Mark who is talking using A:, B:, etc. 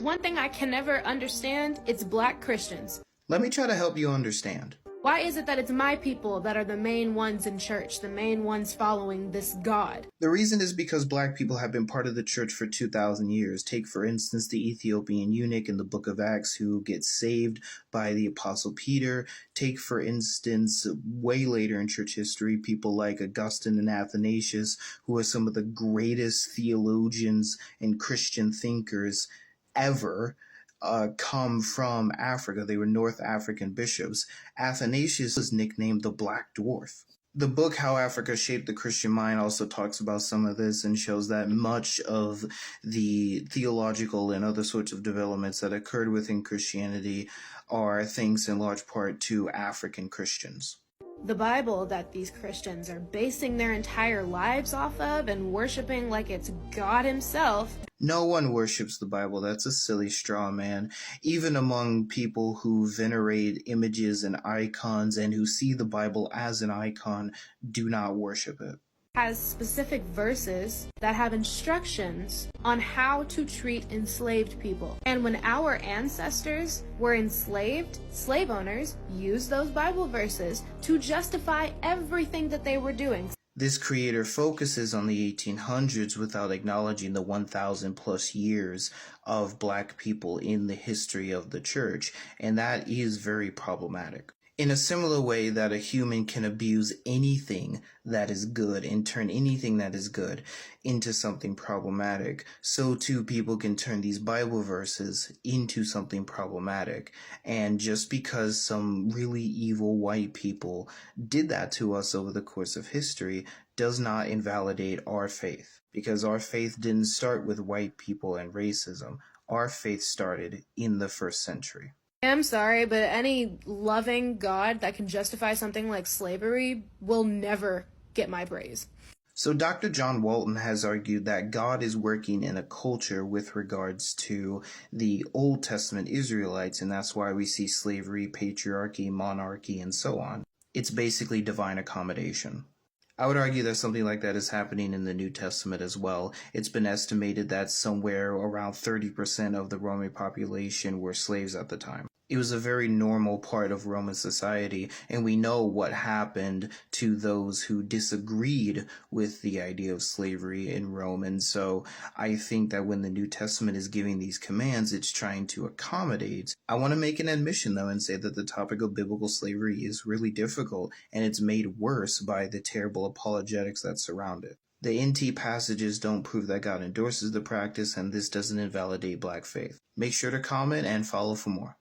A: One thing I can never understand, it's black Christians.
B: Let me try to help you understand.
A: Why is it that it's my people that are the main ones in church, the main ones following this God?
B: The reason is because black people have been part of the church for 2,000 years. Take, for instance, the Ethiopian eunuch in the book of Acts who gets saved by the Apostle Peter. Take, for instance, way later in church history, people like Augustine and Athanasius, who are some of the greatest theologians and Christian thinkers ever. Come from Africa. They were North African bishops. Athanasius was nicknamed the Black Dwarf. The book How Africa Shaped the Christian Mind also talks about some of this and shows that much of the theological and other sorts of developments that occurred within Christianity are thanks in large part to African Christians.
A: The Bible that these Christians are basing their entire lives off of and worshiping like it's God himself.
B: No one worships the Bible. That's a silly straw man. Even among people who venerate images and icons and who see the Bible as an icon, do not worship it.
A: Has specific verses that have instructions on how to treat enslaved people. And when our ancestors were enslaved, slave owners used those Bible verses to justify everything that they were doing.
B: This creator focuses on the 1800s without acknowledging the 1,000 plus years of black people in the history of the church, and that is very problematic. In a similar way that a human can abuse anything that is good and turn anything that is good into something problematic, so too people can turn these Bible verses into something problematic. And just because some really evil white people did that to us over the course of history does not invalidate our faith, because our faith didn't start with white people and racism. Our faith started in the first century.
A: I'm sorry, but any loving God that can justify something like slavery will never get my praise.
B: So Dr. John Walton has argued that God is working in a culture with regards to the Old Testament Israelites, and that's why we see slavery, patriarchy, monarchy, and so on. It's basically divine accommodation. I would argue that something like that is happening in the New Testament as well. It's been estimated that somewhere around 30% of the Roman population were slaves at the time. It was a very normal part of Roman society, and we know what happened to those who disagreed with the idea of slavery in Rome. And so I think that when the New Testament is giving these commands, it's trying to accommodate. I want to make an admission, though, and say that the topic of biblical slavery is really difficult, and it's made worse by the terrible apologetics that surround it. The NT passages don't prove that God endorses the practice, and this doesn't invalidate black faith. Make sure to comment and follow for more.